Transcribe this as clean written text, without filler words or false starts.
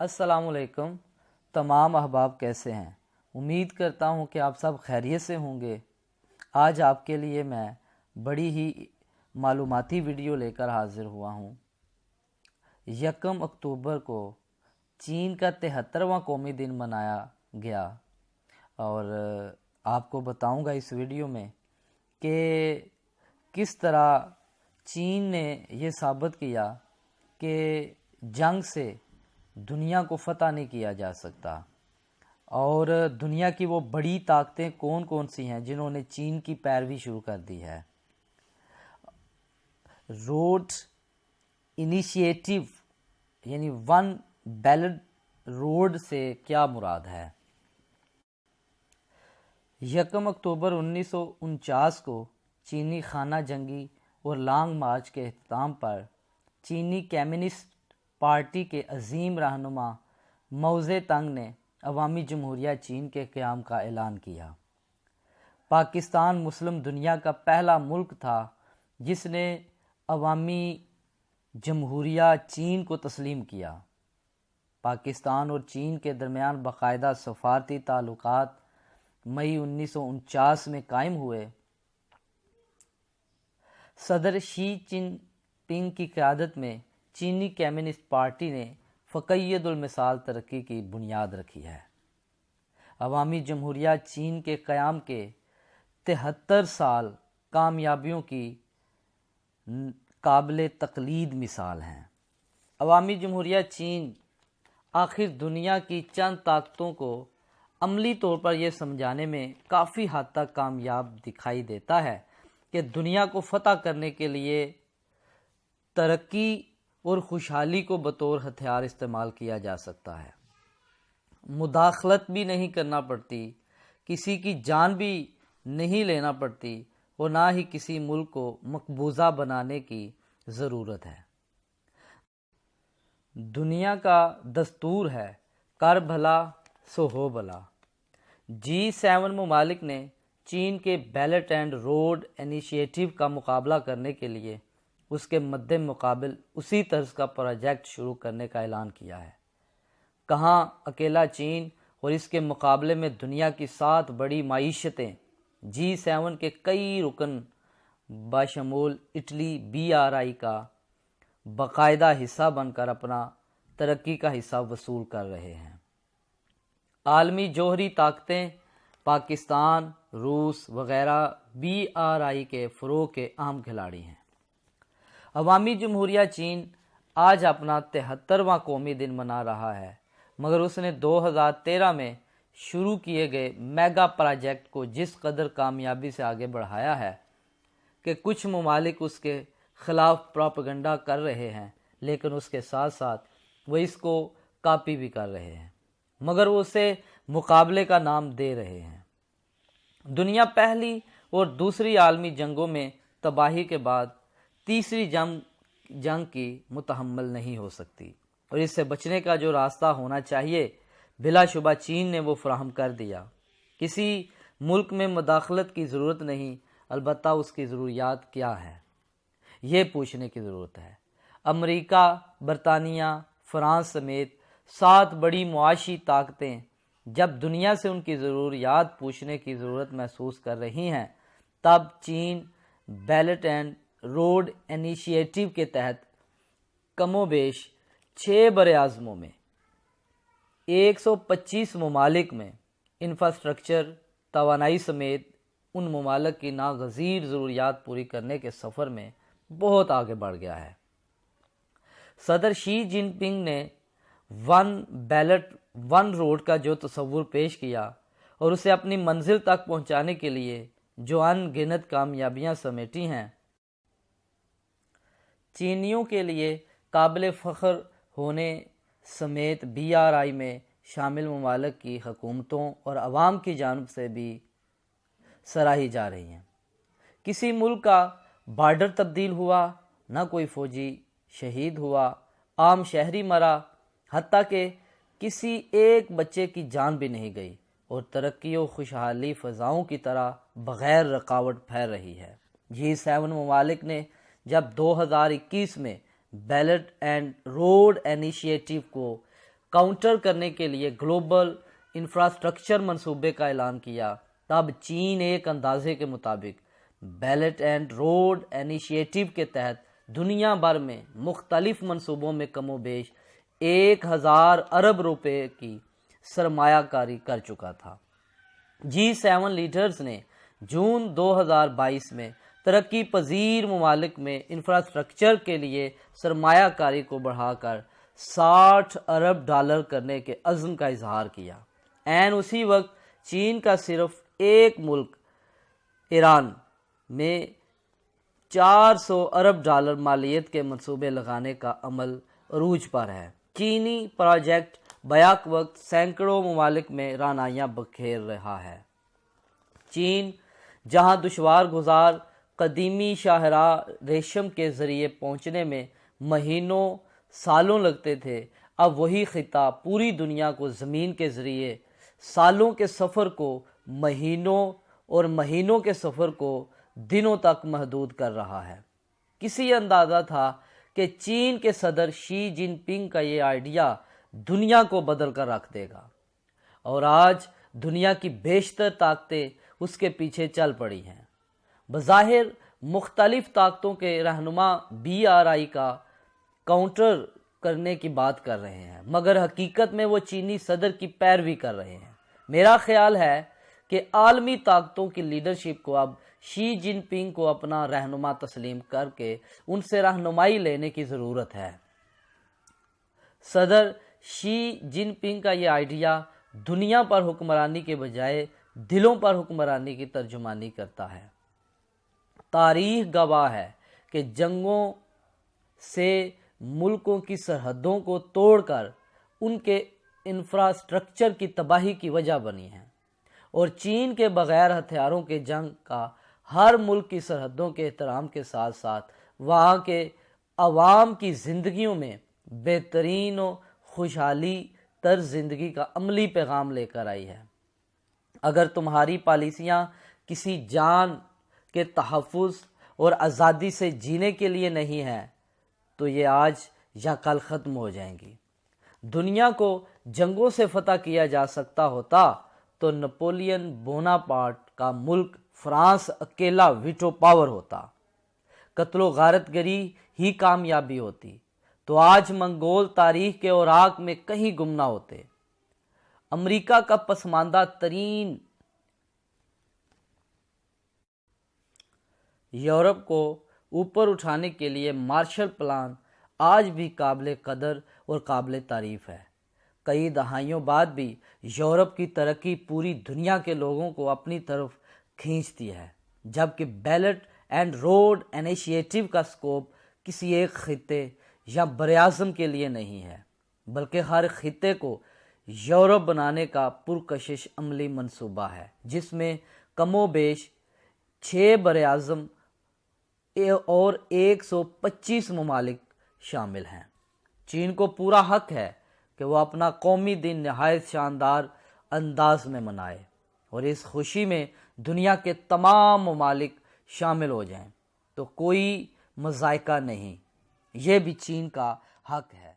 السلام علیکم تمام احباب، کیسے ہیں؟ امید کرتا ہوں کہ آپ سب خیریت سے ہوں گے۔ آج آپ کے لیے میں بڑی ہی معلوماتی ویڈیو لے کر حاضر ہوا ہوں۔ 1 اکتوبر کو چین کا 73واں قومی دن منایا گیا، اور آپ کو بتاؤں گا اس ویڈیو میں کہ کس طرح چین نے یہ ثابت کیا کہ جنگ سے دنیا کو فتح نہیں کیا جا سکتا، اور دنیا کی وہ بڑی طاقتیں کون کون سی ہیں جنہوں نے چین کی پیروی شروع کر دی ہے۔ روڈ انیشیٹو یعنی ون بیلٹ روڈ سے کیا مراد ہے؟ 1 اکتوبر 1949 کو چینی خانہ جنگی اور لانگ مارچ کے اختتام پر چینی کمیونسٹ پارٹی کے عظیم رہنما ماؤ زے تنگ نے عوامی جمہوریہ چین کے قیام کا اعلان کیا۔ پاکستان مسلم دنیا کا پہلا ملک تھا جس نے عوامی جمہوریہ چین کو تسلیم کیا۔ پاکستان اور چین کے درمیان باقاعدہ سفارتی تعلقات مئی 1949 میں قائم ہوئے۔ صدر شی جن پنگ کی قیادت میں چینی کمیونسٹ پارٹی نے فقیت المثال ترقی کی بنیاد رکھی ہے۔ عوامی جمہوریہ چین کے قیام کے 73 سال کامیابیوں کی قابل تقلید مثال ہیں۔ عوامی جمہوریہ چین آخر دنیا کی چند طاقتوں کو عملی طور پر یہ سمجھانے میں کافی حد تک کامیاب دکھائی دیتا ہے کہ دنیا کو فتح کرنے کے لیے ترقی اور خوشحالی کو بطور ہتھیار استعمال کیا جا سکتا ہے۔ مداخلت بھی نہیں کرنا پڑتی، کسی کی جان بھی نہیں لینا پڑتی، اور نہ ہی کسی ملک کو مقبوضہ بنانے کی ضرورت ہے۔ دنیا کا دستور ہے کر بھلا سو ہو بھلا۔ G7 ممالک نے چین کے بیلٹ اینڈ روڈ انیشیٹو کا مقابلہ کرنے کے لیے اس کے مد مقابل اسی طرز کا پروجیکٹ شروع کرنے کا اعلان کیا ہے۔ کہاں اکیلا چین اور اس کے مقابلے میں دنیا کی 7 بڑی معیشتیں G7 کے کئی رکن بشمول اٹلی BRI کا باقاعدہ حصہ بن کر اپنا ترقی کا حصہ وصول کر رہے ہیں۔ عالمی جوہری طاقتیں پاکستان، روس وغیرہ BRI کے فروغ کے اہم کھلاڑی ہیں۔ عوامی جمہوریہ چین آج اپنا 73واں قومی دن منا رہا ہے، مگر اس نے 2013 میں شروع کیے گئے میگا پروجیکٹ کو جس قدر کامیابی سے آگے بڑھایا ہے کہ کچھ ممالک اس کے خلاف پروپیگنڈا کر رہے ہیں، لیکن اس کے ساتھ ساتھ وہ اس کو کاپی بھی کر رہے ہیں، مگر وہ اسے مقابلے کا نام دے رہے ہیں۔ دنیا پہلی اور دوسری عالمی جنگوں میں تباہی کے بعد تیسری جنگ کی متحمل نہیں ہو سکتی، اور اس سے بچنے کا جو راستہ ہونا چاہیے بلا شبہ چین نے وہ فراہم کر دیا۔ کسی ملک میں مداخلت کی ضرورت نہیں، البتہ اس کی ضروریات کیا ہے یہ پوچھنے کی ضرورت ہے۔ امریکہ، برطانیہ، فرانس سمیت 7 بڑی معاشی طاقتیں جب دنیا سے ان کی ضروریات پوچھنے کی ضرورت محسوس کر رہی ہیں، تب چین بیلٹ اینڈ روڈ انیشیٹو کے تحت کم و بیش 6 براعظموں میں 125 ممالک میں انفراسٹرکچر، توانائی سمیت ان ممالک کی ناگزیر ضروریات پوری کرنے کے سفر میں بہت آگے بڑھ گیا ہے۔ صدر شی جن پنگ نے ون بیلٹ ون روڈ کا جو تصور پیش کیا اور اسے اپنی منزل تک پہنچانے کے لیے جو ان گنت کامیابیاں سمیٹی ہیں، چینیوں کے لیے قابل فخر ہونے سمیت BRI میں شامل ممالک کی حکومتوں اور عوام کی جانب سے بھی سراہی جا رہی ہیں۔ کسی ملک کا بارڈر تبدیل ہوا، نہ کوئی فوجی شہید ہوا، عام شہری مرا، حتیٰ کہ کسی ایک بچے کی جان بھی نہیں گئی، اور ترقی و خوشحالی فضاؤں کی طرح بغیر رکاوٹ پھیل رہی ہے۔ G7 ممالک نے جب 2021 میں بیلٹ اینڈ روڈ انیشیٹو کو کاؤنٹر کرنے کے لیے گلوبل انفراسٹرکچر منصوبے کا اعلان کیا، تب چین ایک اندازے کے مطابق بیلٹ اینڈ روڈ انیشیٹو کے تحت دنیا بھر میں مختلف منصوبوں میں کم و بیش 1000 ارب روپے کی سرمایہ کاری کر چکا تھا۔ G7 لیڈرز نے جون 2022 میں ترقی پذیر ممالک میں انفراسٹرکچر کے لیے سرمایہ کاری کو بڑھا کر 60 ارب ڈالر کرنے کے عزم کا اظہار کیا۔ اسی وقت چین کا صرف ایک ملک ایران میں 400 ارب ڈالر مالیت کے منصوبے لگانے کا عمل عروج پر ہے۔ چینی پروجیکٹ بیک وقت سینکڑوں ممالک میں رعنائیاں بکھیر رہا ہے۔ چین جہاں دشوار گزار قدیمی شاہراہ ریشم کے ذریعے پہنچنے میں مہینوں سالوں لگتے تھے، اب وہی خطہ پوری دنیا کو زمین کے ذریعے سالوں کے سفر کو مہینوں اور مہینوں کے سفر کو دنوں تک محدود کر رہا ہے۔ کسی اندازہ تھا کہ چین کے صدر شی جن پنگ کا یہ آئیڈیا دنیا کو بدل کر رکھ دے گا، اور آج دنیا کی بیشتر طاقتیں اس کے پیچھے چل پڑی ہیں۔ بظاہر مختلف طاقتوں کے رہنما BRI کا کاؤنٹر کرنے کی بات کر رہے ہیں، مگر حقیقت میں وہ چینی صدر کی پیروی کر رہے ہیں۔ میرا خیال ہے کہ عالمی طاقتوں کی لیڈرشپ کو اب شی جن پنگ کو اپنا رہنما تسلیم کر کے ان سے رہنمائی لینے کی ضرورت ہے۔ صدر شی جن پنگ کا یہ آئیڈیا دنیا پر حکمرانی کے بجائے دلوں پر حکمرانی کی ترجمانی کرتا ہے۔ تاریخ گواہ ہے کہ جنگوں سے ملکوں کی سرحدوں کو توڑ کر ان کے انفراسٹرکچر کی تباہی کی وجہ بنی ہے، اور چین کے بغیر ہتھیاروں کے جنگ کا ہر ملک کی سرحدوں کے احترام کے ساتھ ساتھ وہاں کے عوام کی زندگیوں میں بہترین و خوشحالی طرز زندگی کا عملی پیغام لے کر آئی ہے۔ اگر تمہاری پالیسیاں کسی جان کے تحفظ اور آزادی سے جینے کے لیے نہیں ہیں تو یہ آج یا کل ختم ہو جائیں گی۔ دنیا کو جنگوں سے فتح کیا جا سکتا ہوتا تو نپولین بوناپارٹ کا ملک فرانس اکیلا ویٹو پاور ہوتا، قتل و غارت گری ہی کامیابی ہوتی تو آج منگول تاریخ کے اوراق میں کہیں گم نہ ہوتے۔ امریکہ کا پسماندہ ترین یورپ کو اوپر اٹھانے کے لیے مارشل پلان آج بھی قابل قدر اور قابل تعریف ہے۔ کئی دہائیوں بعد بھی یورپ کی ترقی پوری دنیا کے لوگوں کو اپنی طرف کھینچتی ہے، جبکہ بیلٹ اینڈ روڈ انیشیٹو کا سکوپ کسی ایک خطے یا براعظم کے لیے نہیں ہے، بلکہ ہر خطے کو یورپ بنانے کا پرکشش عملی منصوبہ ہے، جس میں کم و بیش 6 براعظم اور 125 ممالک شامل ہیں۔ چین کو پورا حق ہے کہ وہ اپنا قومی دن نہایت شاندار انداز میں منائے اور اس خوشی میں دنیا کے تمام ممالک شامل ہو جائیں، تو کوئی مذائقہ نہیں، یہ بھی چین کا حق ہے۔